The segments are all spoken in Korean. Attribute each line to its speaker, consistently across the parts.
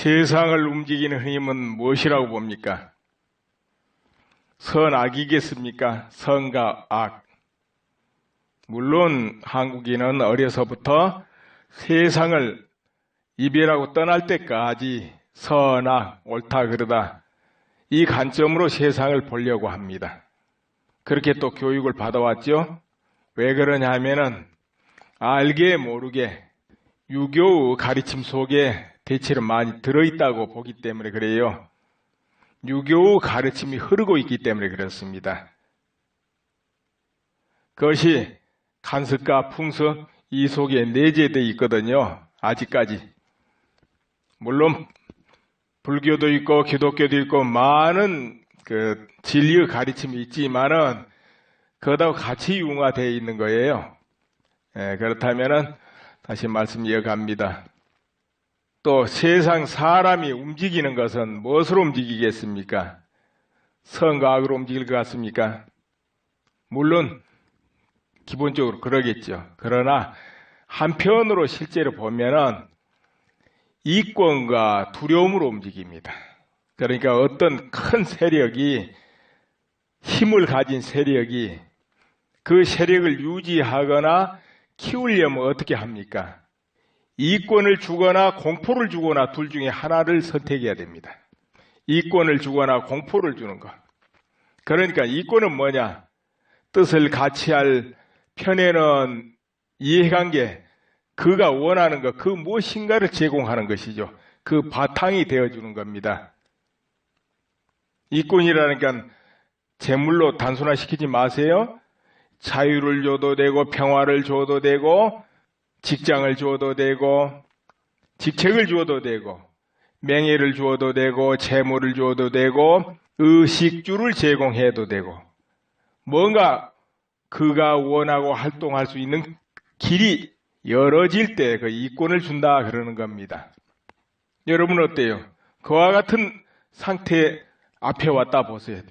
Speaker 1: 세상을 움직이는 힘은 무엇이라고 봅니까? 선악이겠습니까? 선과 악. 물론 한국인은 어려서부터 세상을 이별하고 떠날 때까지 선악, 옳다 그르다 이 관점으로 세상을 보려고 합니다. 그렇게 또 교육을 받아왔죠. 왜 그러냐 하면은 알게 모르게 유교의 가르침 속에 대체로 많이 들어있다고 보기 때문에 그래요. 유교의 가르침이 흐르고 있기 때문에 그렇습니다. 그것이 간섭과 풍습 이 속에 내재되어 있거든요. 아직까지. 물론 불교도 있고 기독교도 있고 많은 진리의 가르침이 있지만은 그것하고 같이 융화되어 있는 거예요. 그렇다면은 다시 말씀 이어갑니다. 또 세상 사람이 움직이는 것은 무엇으로 움직이겠습니까? 선과 악으로 움직일 것 같습니까? 물론 기본적으로 그러겠죠. 그러나 한편으로 실제로 보면은 이권과 두려움으로 움직입니다. 그러니까 어떤 큰 세력이 힘을 가진 세력이 그 세력을 유지하거나 키우려면 어떻게 합니까? 이권을 주거나 공포를 주거나 둘 중에 하나를 선택해야 됩니다. 이권을 주거나 공포를 주는 것. 그러니까 이권은 뭐냐? 뜻을 같이 할 편에는 이해관계, 그가 원하는 것, 그 무엇인가를 제공하는 것이죠. 그 바탕이 되어주는 겁니다. 이권이라는 건 재물로 단순화시키지 마세요. 자유를 줘도 되고 평화를 줘도 되고 직장을 줘도 되고 직책을 줘도 되고 명예를 줘도 되고 재물을 줘도 되고 의식주를 제공해도 되고 뭔가 그가 원하고 활동할 수 있는 길이 열어질 때 그 이권을 준다 그러는 겁니다. 여러분 어때요? 그와 같은 상태 앞에 왔다 보세요.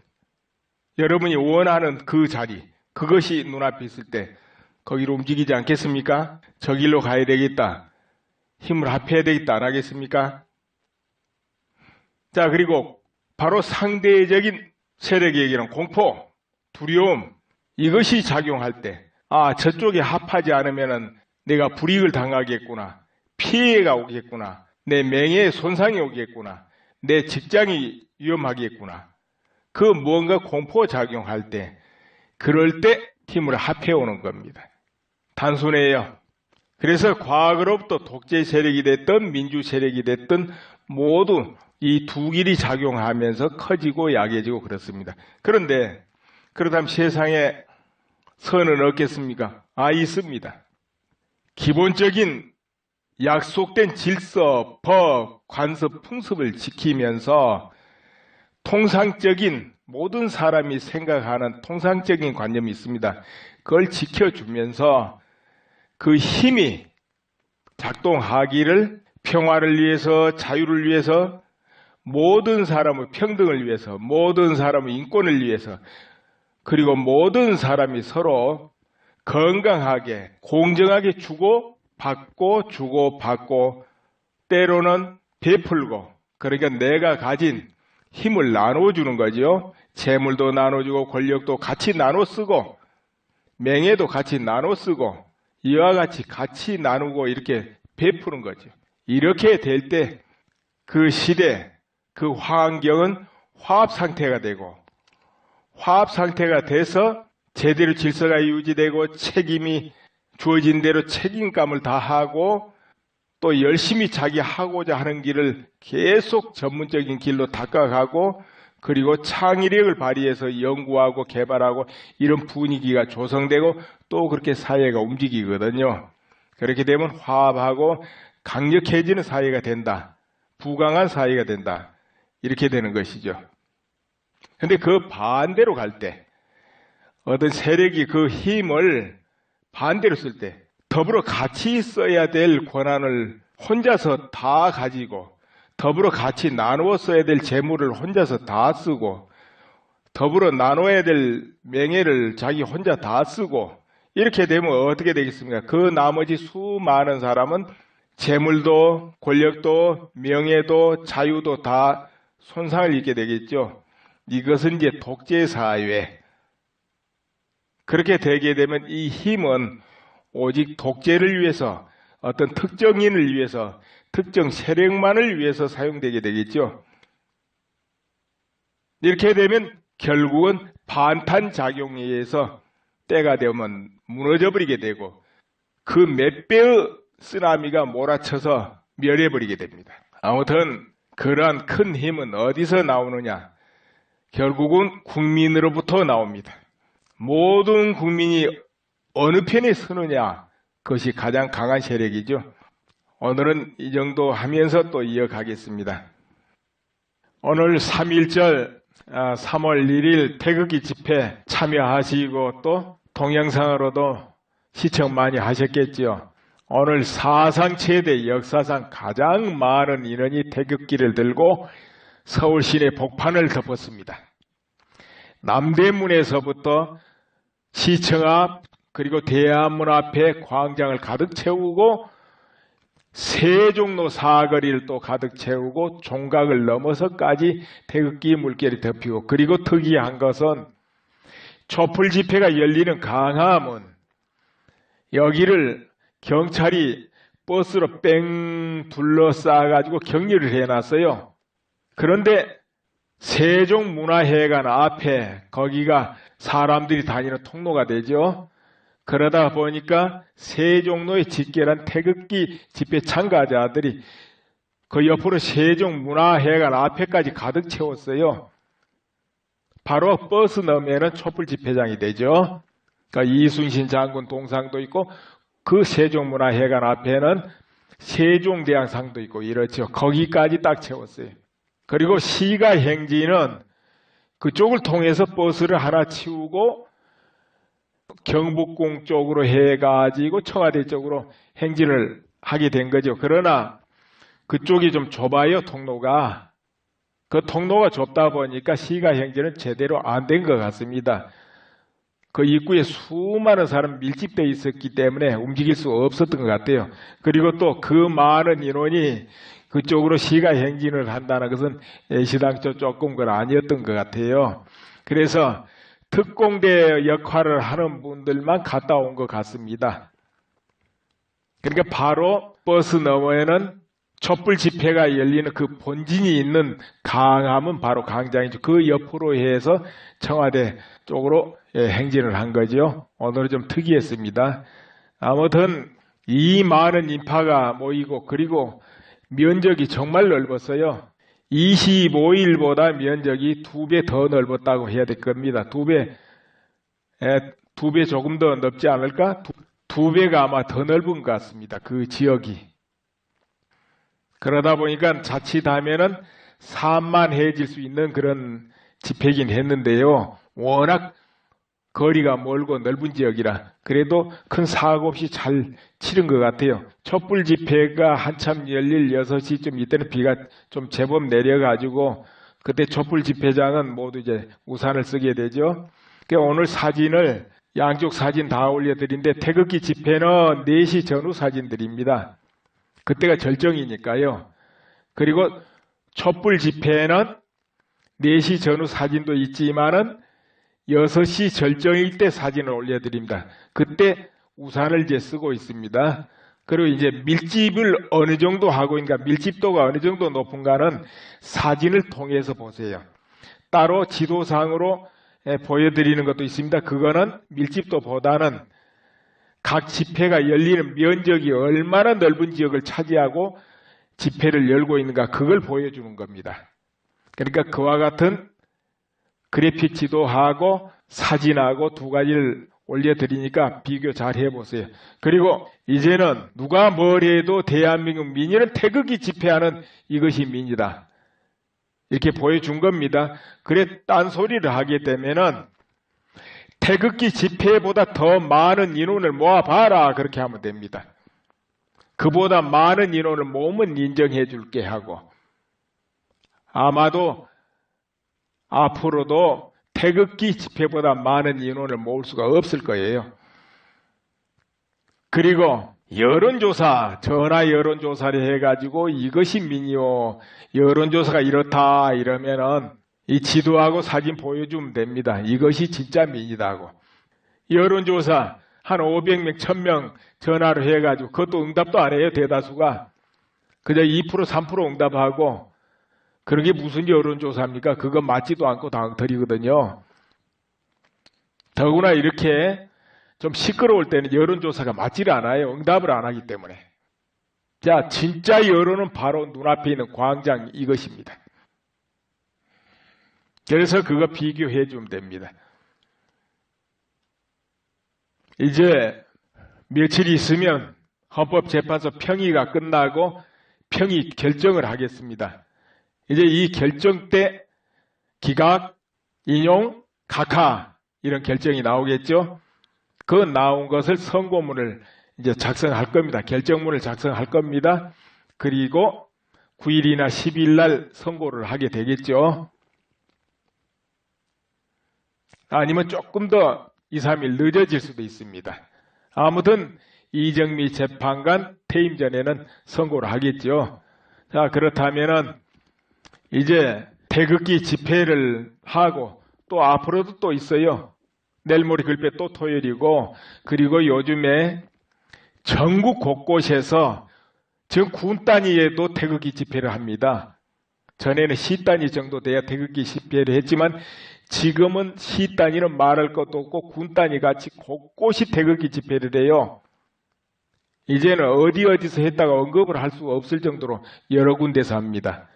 Speaker 1: 여러분이 원하는 그 자리, 그것이 눈앞에 있을 때 거기로 움직이지 않겠습니까? 저 길로 가야 되겠다. 힘을 합해야 되겠다. 안 하겠습니까? 자, 그리고 바로 상대적인 세력에게는 공포, 두려움, 이것이 작용할 때, 저쪽에 합하지 않으면 내가 불이익을 당하겠구나. 피해가 오겠구나. 내 명예에 손상이 오겠구나. 내 직장이 위험하겠구나. 그 뭔가 공포 작용할 때, 그럴 때 힘을 합해오는 겁니다. 단순해요. 그래서 과거로부터 독재 세력이 됐든 민주 세력이 됐든 모두 이 두 길이 작용하면서 커지고 약해지고 그렇습니다. 그런데 그렇다면 세상에 선은 없겠습니까? 있습니다. 기본적인 약속된 질서, 법, 관습, 풍습을 지키면서 통상적인 모든 사람이 생각하는 통상적인 관념이 있습니다. 그걸 지켜주면서 그 힘이 작동하기를 평화를 위해서, 자유를 위해서, 모든 사람의 평등을 위해서, 모든 사람의 인권을 위해서, 그리고 모든 사람이 서로 건강하게, 공정하게 주고 받고, 때로는 베풀고, 그러니까 내가 가진 힘을 나눠주는 거죠. 재물도 나눠주고, 권력도 같이 나눠 쓰고, 명예도 같이 나눠 쓰고, 이와 같이 나누고 이렇게 베푸는 거죠. 이렇게 될 때 그 시대, 그 환경은 화합 상태가 되고, 화합 상태가 돼서 제대로 질서가 유지되고 책임이 주어진 대로 책임감을 다하고 또 열심히 자기 하고자 하는 길을 계속 전문적인 길로 닦아가고 그리고 창의력을 발휘해서 연구하고 개발하고 이런 분위기가 조성되고 또 그렇게 사회가 움직이거든요. 그렇게 되면 화합하고 강력해지는 사회가 된다. 부강한 사회가 된다. 이렇게 되는 것이죠. 그런데 그 반대로 갈 때 어떤 세력이 그 힘을 반대로 쓸 때 더불어 같이 써야 될 권한을 혼자서 다 가지고 더불어 같이 나누어 써야 될 재물을 혼자서 다 쓰고 더불어 나눠야 될 명예를 자기 혼자 다 쓰고 이렇게 되면 어떻게 되겠습니까? 그 나머지 수많은 사람은 재물도, 권력도, 명예도, 자유도 다 손상을 입게 되겠죠. 이것은 이제 독재사회. 그렇게 되게 되면 이 힘은 오직 독재를 위해서, 어떤 특정인을 위해서, 특정 세력만을 위해서 사용되게 되겠죠. 이렇게 되면 결국은 반탄작용에 의해서 때가 되면 무너져버리게 되고 그 몇 배의 쓰나미가 몰아쳐서 멸해버리게 됩니다. 아무튼 그러한 큰 힘은 어디서 나오느냐? 결국은 국민으로부터 나옵니다. 모든 국민이 어느 편에 서느냐? 그것이 가장 강한 세력이죠. 오늘은 이 정도 하면서 또 이어가겠습니다. 오늘 3.1절 3월 1일 태극기 집회 참여하시고 또 동영상으로도 시청 많이 하셨겠지요. 오늘 사상 최대 역사상 가장 많은 인원이 태극기를 들고 서울 시내 복판을 덮었습니다. 남대문에서부터 시청 앞 그리고 대한문 앞에 광장을 가득 채우고 세종로 사거리를 또 가득 채우고 종각을 넘어서까지 태극기 물결이 덮이고 그리고 특이한 것은 촛불 집회가 열리는 강화문 여기를 경찰이 버스로 뺑 둘러싸가지고 격리를 해놨어요. 그런데 세종문화회관 앞에 거기가 사람들이 다니는 통로가 되죠. 그러다 보니까 세종로에 집결한 태극기 집회 참가자들이 그 옆으로 세종문화회관 앞에까지 가득 채웠어요. 바로 버스 너머에는 촛불 집회장이 되죠. 그러니까 이순신 장군 동상도 있고 그 세종문화회관 앞에는 세종대왕상도 있고 이렇죠. 거기까지 딱 채웠어요. 그리고 시가 행진은 그쪽을 통해서 버스를 하나 치우고 경복궁 쪽으로 해가지고 청와대 쪽으로 행진을 하게 된 거죠. 그러나 그쪽이 좀 좁아요, 통로가. 그 통로가 좁다 보니까 시가 행진은 제대로 안 된 것 같습니다. 그 입구에 수많은 사람 밀집되어 있었기 때문에 움직일 수 없었던 것 같아요. 그리고 또 그 많은 인원이 그쪽으로 시가 행진을 한다는 것은 애시당초 조금 건 아니었던 것 같아요. 그래서 특공대 역할을 하는 분들만 갔다 온 것 같습니다. 그러니까 바로 버스 너머에는 촛불 집회가 열리는 그 본진이 있는 강화문 바로 광장이죠. 그 옆으로 해서 청와대 쪽으로 행진을 한 거죠. 오늘은 좀 특이했습니다. 아무튼 이 많은 인파가 모이고 그리고 면적이 정말 넓었어요. 25일보다 면적이 2배 더 넓었다고 해야 될 겁니다. 2배 조금 더 넓지 않을까? 2배가 아마 더 넓은 것 같습니다. 그 지역이. 그러다 보니까 자칫하면은 산만해질 수 있는 그런 집회긴 했는데요. 워낙 거리가 멀고 넓은 지역이라 그래도 큰 사고 없이 잘 치른 것 같아요. 촛불 집회가 한참 열릴 6시쯤 이때는 비가 좀 제법 내려가지고 그때 촛불 집회장은 모두 이제 우산을 쓰게 되죠. 오늘 사진을 양쪽 사진 다 올려드린데 태극기 집회는 4시 전후 사진들입니다. 그때가 절정이니까요. 그리고 촛불 집회는 4시 전후 사진도 있지만은 6시 절정일 때 사진을 올려드립니다. 그때 우산을 이제 쓰고 있습니다. 그리고 이제 밀집을 어느 정도 하고 있는가, 밀집도가 어느 정도 높은가는 사진을 통해서 보세요. 따로 지도상으로 보여드리는 것도 있습니다. 그거는 밀집도보다는 각 집회가 열리는 면적이 얼마나 넓은 지역을 차지하고 집회를 열고 있는가 그걸 보여주는 겁니다. 그러니까 그와 같은 그래픽 지도하고 사진하고 두 가지를 올려드리니까 비교 잘 해보세요. 그리고 이제는 누가 뭘 해도 대한민국 민의는 태극기 집회하는 이것이 민이다. 이렇게 보여준 겁니다. 그래 딴소리를 하게 되면은 태극기 집회보다 더 많은 인원을 모아봐라 그렇게 하면 됩니다. 그보다 많은 인원을 모으면 인정해 줄게 하고 아마도 앞으로도 태극기 집회보다 많은 인원을 모을 수가 없을 거예요. 그리고 여론조사, 전화 여론조사를 해가지고 이것이 민이요, 여론조사가 이렇다 이러면은 이 지도하고 사진 보여주면 됩니다. 이것이 진짜 민이다고. 여론조사 한 500명, 1000명 전화를 해가지고 그것도 응답도 안 해요. 대다수가. 그저 2%, 3% 응답하고 그런 게 무슨 여론조사입니까? 그거 맞지도 않고 당터리거든요. 더구나 이렇게 좀 시끄러울 때는 여론조사가 맞지를 않아요. 응답을 안 하기 때문에. 자, 진짜 여론은 바로 눈앞에 있는 광장 이것입니다. 그래서 그거 비교해 주면 됩니다. 이제 며칠 있으면 헌법재판소 평의가 끝나고 평의 결정을 하겠습니다. 이제 이 결정 때 기각, 인용, 각하 이런 결정이 나오겠죠. 그 나온 것을 선고문을 이제 작성할 겁니다. 결정문을 작성할 겁니다. 그리고 9일이나 10일 날 선고를 하게 되겠죠. 아니면 조금 더 2, 3일 늦어질 수도 있습니다. 아무튼 이정미 재판관 퇴임 전에는 선고를 하겠죠. 자, 그렇다면은 이제 태극기 집회를 하고 또 앞으로도 또 있어요. 내일 모레 글빼 또 토요일이고, 그리고 요즘에 전국 곳곳에서 지금 군 단위에도 태극기 집회를 합니다. 전에는 시 단위 정도 돼야 태극기 집회를 했지만 지금은 시 단위는 말할 것도 없고 군 단위 같이 곳곳이 태극기 집회를 해요. 이제는 어디서 했다가 언급을 할 수가 없을 정도로 여러 군데서 합니다.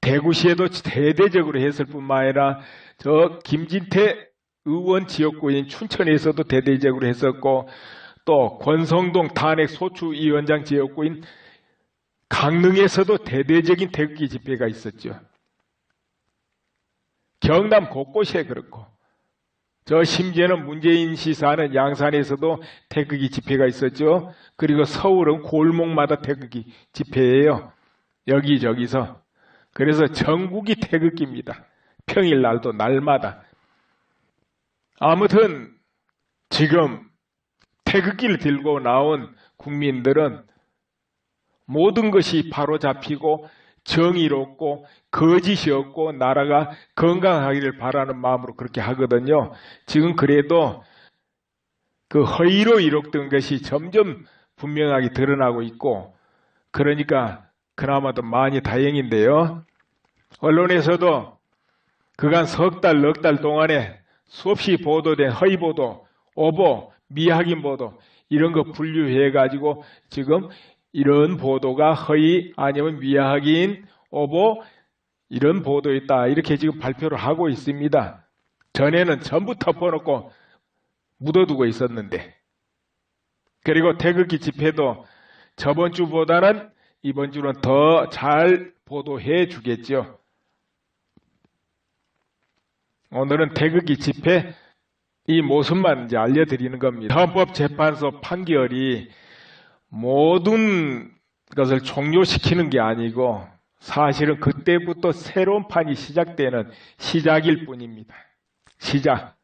Speaker 1: 대구시에도 대대적으로 했을 뿐만 아니라 저 김진태 의원 지역구인 춘천에서도 대대적으로 했었고, 또 권성동 탄핵 소추위원장 지역구인 강릉에서도 대대적인 태극기 집회가 있었죠. 경남 곳곳에 그렇고, 저 심지어는 문재인 씨 사는 양산에서도 태극기 집회가 있었죠. 그리고 서울은 골목마다 태극기 집회예요. 여기저기서. 그래서 전국이 태극기입니다. 평일날도 날마다. 아무튼 지금 태극기를 들고 나온 국민들은 모든 것이 바로잡히고 정의롭고 거짓이 없고 나라가 건강하기를 바라는 마음으로 그렇게 하거든요. 지금 그래도 그 허위로 이룩된 것이 점점 분명하게 드러나고 있고, 그러니까 그나마도 많이 다행인데요. 언론에서도 그간 석 달, 넉 달 동안에 수없이 보도된 허위 보도, 오보, 미확인 보도 이런 거 분류해가지고 지금 이런 보도가 허위 아니면 미확인, 오보 이런 보도였다 이렇게 지금 발표를 하고 있습니다. 전에는 전부 덮어놓고 묻어두고 있었는데, 그리고 태극기 집회도 저번 주보다는 이번 주는 더 잘 보도해 주겠죠. 오늘은 태극기 집회 이 모습만 이제 알려드리는 겁니다. 헌법재판소 판결이 모든 것을 종료시키는 게 아니고 사실은 그때부터 새로운 판이 시작되는 시작일 뿐입니다. 시작.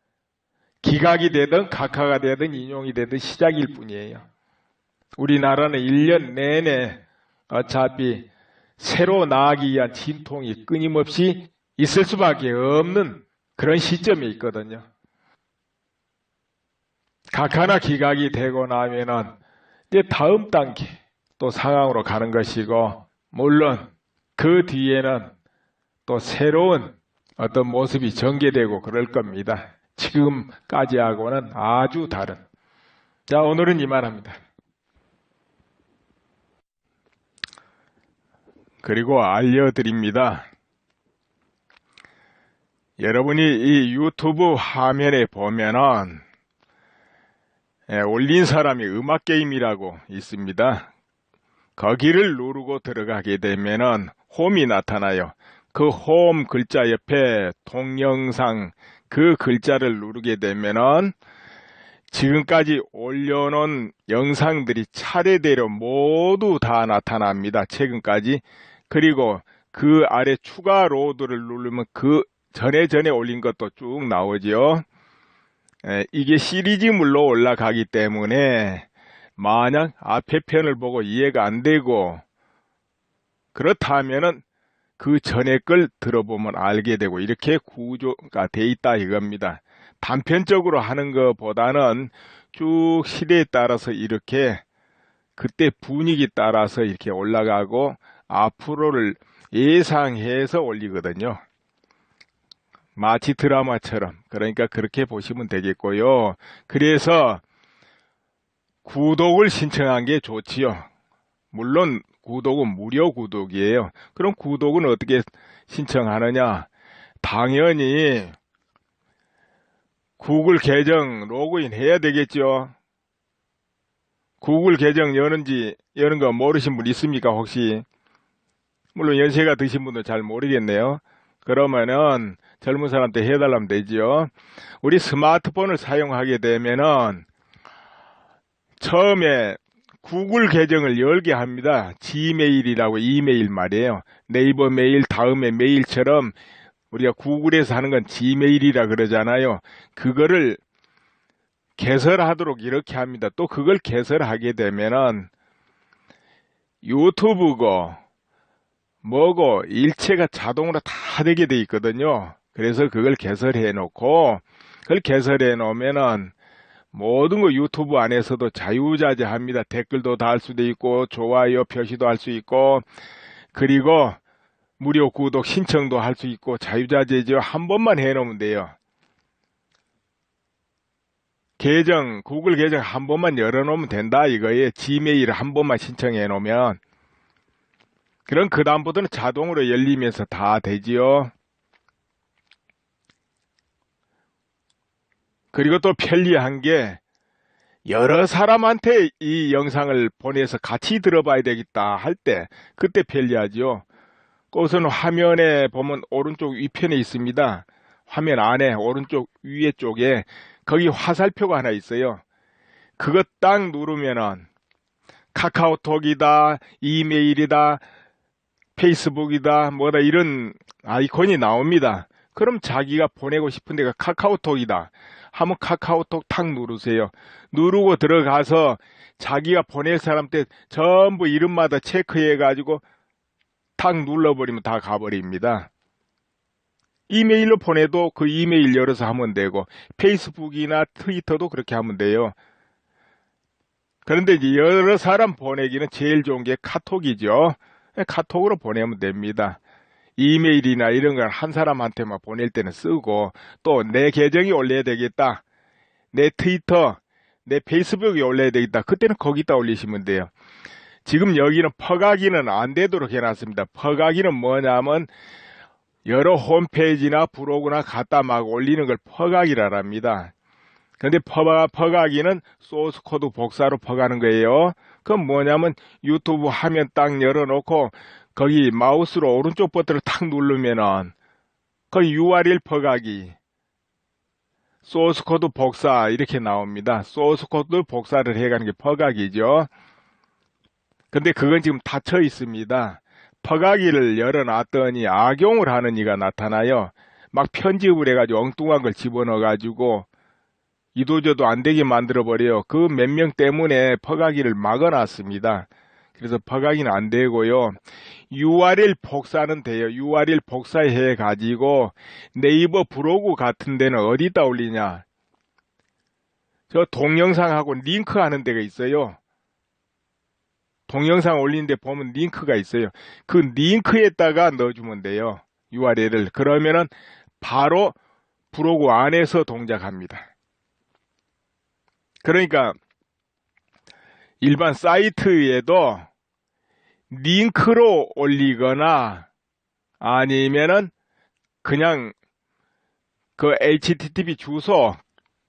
Speaker 1: 기각이 되든 각하가 되든 인용이 되든 시작일 뿐이에요. 우리나라는 1년 내내 어차피 새로 나아가기 위한 진통이 끊임없이 있을 수밖에 없는 그런 시점에 있거든요. 각하나 기각이 되고 나면은 이제 다음 단계 또 상황으로 가는 것이고, 물론 그 뒤에는 또 새로운 어떤 모습이 전개되고 그럴 겁니다. 지금까지하고는 아주 다른. 자, 오늘은 이만합니다. 그리고 알려드립니다. 여러분이 이 유튜브 화면에 보면은 올린 사람이 음악게임이라고 있습니다. 거기를 누르고 들어가게 되면은 홈이 나타나요. 그 홈 글자 옆에 동영상 그 글자를 누르게 되면은 지금까지 올려놓은 영상들이 차례대로 모두 다 나타납니다. 최근까지. 그리고 그 아래 추가 로드를 누르면 그 전에 올린 것도 쭉 나오죠. 이게 시리즈물로 올라가기 때문에 만약 앞에 편을 보고 이해가 안 되고 그렇다면은 그 전에 걸 들어보면 알게 되고 이렇게 구조가 돼 있다 이겁니다. 단편적으로 하는 것보다는 쭉 시대에 따라서 이렇게 그때 분위기 따라서 이렇게 올라가고 앞으로를 예상해서 올리거든요. 마치 드라마처럼. 그러니까 그렇게 보시면 되겠고요. 그래서 구독을 신청한 게 좋지요. 물론 구독은 무료 구독이에요. 그럼 구독은 어떻게 신청하느냐? 당연히 구글 계정 로그인 해야 되겠죠. 구글 계정 여는 거 모르신 분 있습니까, 혹시? 물론 연세가 드신 분도 잘 모르겠네요. 그러면은 젊은 사람한테 해달라면 되죠. 우리 스마트폰을 사용하게 되면은 처음에 구글 계정을 열게 합니다. 지메일이라고 이메일 말이에요. 네이버 메일, 다음에 메일처럼 우리가 구글에서 하는 건 지메일이라 그러잖아요. 그거를 개설하도록 이렇게 합니다. 또 그걸 개설하게 되면은 유튜브고 뭐고 일체가 자동으로 다 되게 돼 있거든요. 그래서 그걸 개설해 놓고 그걸 개설해 놓으면은 모든 거 유튜브 안에서도 자유자재합니다. 댓글도 달 수도 있고 좋아요 표시도 할 수 있고 그리고 무료 구독 신청도 할 수 있고 자유자재죠. 한 번만 해 놓으면 돼요. 계정 구글 계정 한 번만 열어 놓으면 된다 이거예요. 지메일 한 번만 신청해 놓으면 그럼 그 다음부터는 자동으로 열리면서 다 되지요. 그리고 또 편리한 게 여러 사람한테 이 영상을 보내서 같이 들어봐야 되겠다 할 때 그때 편리하죠. 그것은 화면에 보면 오른쪽 위편에 있습니다. 화면 안에 오른쪽 위에 쪽에 거기 화살표가 하나 있어요. 그거 딱 누르면은 카카오톡이다, 이메일이다, 페이스북이다, 뭐다 이런 아이콘이 나옵니다. 그럼 자기가 보내고 싶은 데가 카카오톡이다 하면 카카오톡 탁 누르세요. 누르고 들어가서 자기가 보낼 사람한테 전부 이름마다 체크해 가지고 탁 눌러버리면 다 가버립니다. 이메일로 보내도 그 이메일 열어서 하면 되고 페이스북이나 트위터도 그렇게 하면 돼요. 그런데 이제 여러 사람 보내기는 제일 좋은 게 카톡이죠. 카톡으로 보내면 됩니다. 이메일이나 이런 걸 한 사람한테만 보낼 때는 쓰고 또 내 계정이 올려야 되겠다. 내 트위터, 내 페이스북에 올려야 되겠다. 그때는 거기다 올리시면 돼요. 지금 여기는 퍼가기는 안 되도록 해놨습니다. 퍼가기는 뭐냐면 여러 홈페이지나 블로그나 갖다 막 올리는 걸 퍼가기라 합니다. 근데 퍼가기는 소스 코드 복사로 퍼가는 거예요. 그건 뭐냐면 유튜브 화면 딱 열어놓고 거기 마우스로 오른쪽 버튼을 탁 누르면은 거기 URL 퍼가기, 소스 코드 복사 이렇게 나옵니다. 소스 코드 복사를 해가는 게 퍼가기죠. 근데 그건 지금 닫혀 있습니다. 퍼가기를 열어놨더니 악용을 하는 이가 나타나요. 막 편집을 해가지고 엉뚱한 걸 집어넣어가지고 이도저도 안 되게 만들어버려요. 그 몇 명 때문에 퍼가기를 막아놨습니다. 그래서 퍼가기는 안 되고요. URL 복사는 돼요. URL 복사해 가지고 네이버 블로그 같은 데는 어디다 올리냐. 저 동영상하고 링크 하는 데가 있어요. 동영상 올리는데 보면 링크가 있어요. 그 링크에다가 넣어주면 돼요. URL을. 그러면은 바로 블로그 안에서 동작합니다. 그러니까 일반 사이트에도 링크로 올리거나 아니면은 그냥 그 HTTP 주소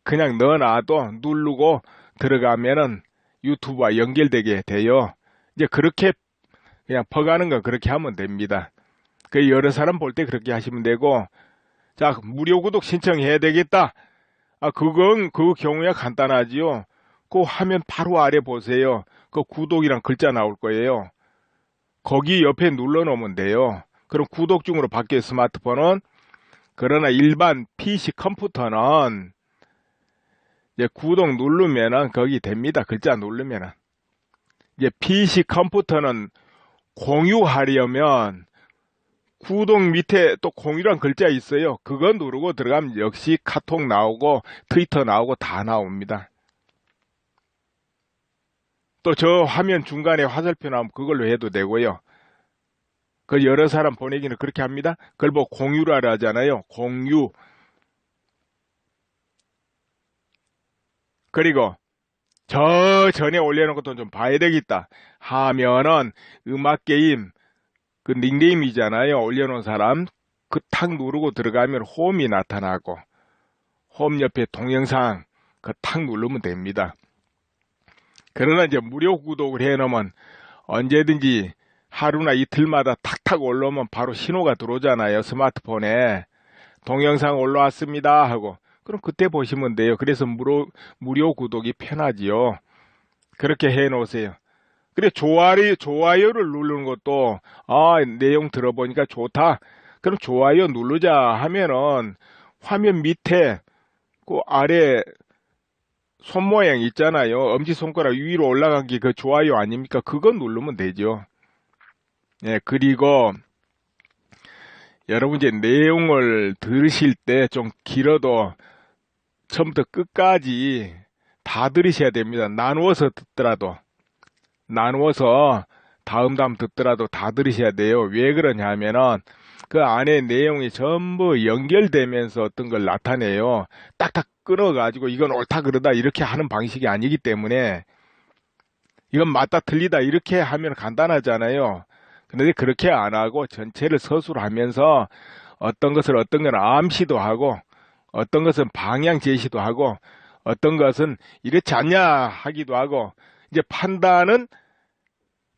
Speaker 1: 그냥 넣어놔도 누르고 들어가면은 유튜브와 연결되게 돼요. 이제 그렇게 그냥 퍼가는 건 그렇게 하면 됩니다. 그 여러 사람 볼 때 그렇게 하시면 되고, 자, 무료 구독 신청해야 되겠다. 그 경우야 간단하지요. 그 화면 바로 아래 보세요. 그 구독이란 글자 나올 거예요. 거기 옆에 눌러 놓으면 돼요. 그럼 구독 중으로 바뀌어요, 스마트폰은. 그러나 일반 PC 컴퓨터는 이제 구독 누르면은 거기 됩니다. 글자 누르면은. 이제 PC 컴퓨터는 공유하려면 구독 밑에 또 공유란 글자 있어요. 그거 누르고 들어가면 역시 카톡 나오고 트위터 나오고 다 나옵니다. 또 저 화면 중간에 화살표 나오면 그걸로 해도 되고요. 그 여러 사람 보내기는 그렇게 합니다. 그걸 뭐 공유라 하잖아요. 공유. 그리고 저 전에 올려놓은 것도 좀 봐야 되겠다 하면은 음악 게임 그 닉네임이잖아요. 올려놓은 사람 그 탁 누르고 들어가면 홈이 나타나고 홈 옆에 동영상 그 탁 누르면 됩니다. 그러나 이제 무료 구독을 해놓으면 언제든지 하루나 이틀마다 탁탁 올라오면 바로 신호가 들어오잖아요. 스마트폰에 동영상 올라왔습니다 하고 그럼 그때 보시면 돼요. 그래서 무료 구독이 편하지요. 그렇게 해 놓으세요. 그래 좋아요를 누르는 것도 내용 들어보니까 좋다. 그럼 좋아요 누르자 하면은 화면 밑에 그 아래 손 모양 있잖아요. 엄지손가락 위로 올라간 게 그 좋아요 아닙니까? 그거 누르면 되죠. 예, 그리고 여러분 이제 내용을 들으실 때 좀 길어도 처음부터 끝까지 다 들으셔야 됩니다. 나누어서 듣더라도 나누어서 다음 듣더라도 다 들으셔야 돼요. 왜 그러냐 하면은 그 안에 내용이 전부 연결되면서 어떤 걸 나타내요. 딱딱 끊어가지고 이건 옳다 그러다 이렇게 하는 방식이 아니기 때문에 이건 맞다 틀리다 이렇게 하면 간단하잖아요. 근데 그렇게 안 하고 전체를 서술하면서 어떤 것을 어떤 건 암시도 하고 어떤 것은 방향 제시도 하고 어떤 것은 이렇지 않냐 하기도 하고 이제 판단은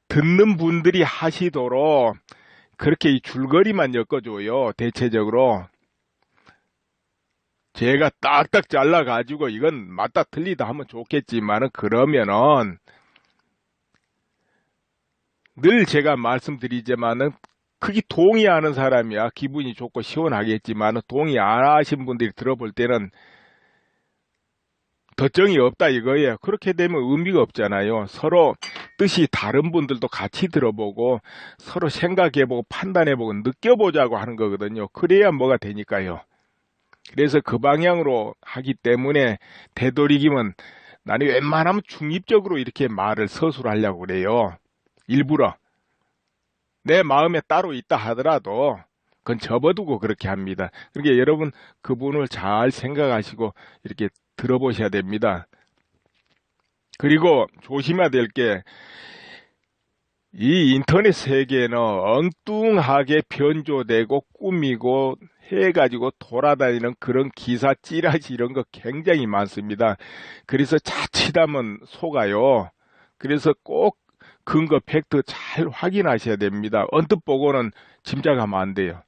Speaker 1: 듣는 분들이 하시도록 그렇게 이 줄거리만 엮어줘요. 대체적으로 제가 딱딱 잘라가지고 이건 맞다 틀리다 하면 좋겠지만은 그러면은 늘 제가 말씀드리지만은 크게 동의하는 사람이야 기분이 좋고 시원하겠지만은 동의 안 하신 분들이 들어볼 때는 덧정이 없다 이거예요. 그렇게 되면 의미가 없잖아요. 서로 뜻이 다른 분들도 같이 들어보고 서로 생각해보고 판단해보고 느껴보자고 하는 거거든요. 그래야 뭐가 되니까요. 그래서 그 방향으로 하기 때문에 되도록이면 나는 웬만하면 중립적으로 이렇게 말을 서술하려고 그래요. 일부러 내 마음에 따로 있다 하더라도 그건 접어두고 그렇게 합니다. 그러니까 여러분 그분을 잘 생각하시고 이렇게 들어보셔야 됩니다. 그리고 조심해야 될 게 이 인터넷 세계는 엉뚱하게 변조되고 꾸미고 해가지고 돌아다니는 그런 기사 찌라시 이런 거 굉장히 많습니다. 그래서 자칫하면 속아요. 그래서 꼭 근거 팩트 잘 확인하셔야 됩니다. 언뜻 보고는 짐작하면 안 돼요.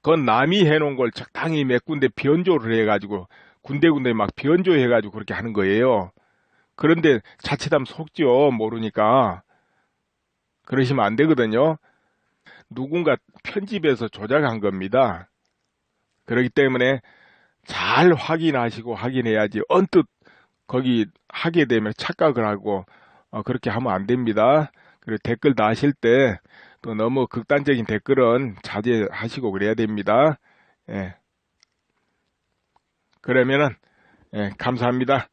Speaker 1: 그건 남이 해놓은 걸 적당히 몇 군데 변조를 해가지고 군데군데 막 변조해가지고 그렇게 하는 거예요. 그런데 자칫하면 속죠. 모르니까. 그러시면 안 되거든요. 누군가 편집해서 조작한 겁니다. 그렇기 때문에 잘 확인하시고 확인해야지 언뜻 거기 하게 되면 착각을 하고 그렇게 하면 안 됩니다. 그리고 댓글 다실 때 또 너무 극단적인 댓글은 자제하시고 그래야 됩니다. 예. 그러면은 감사합니다.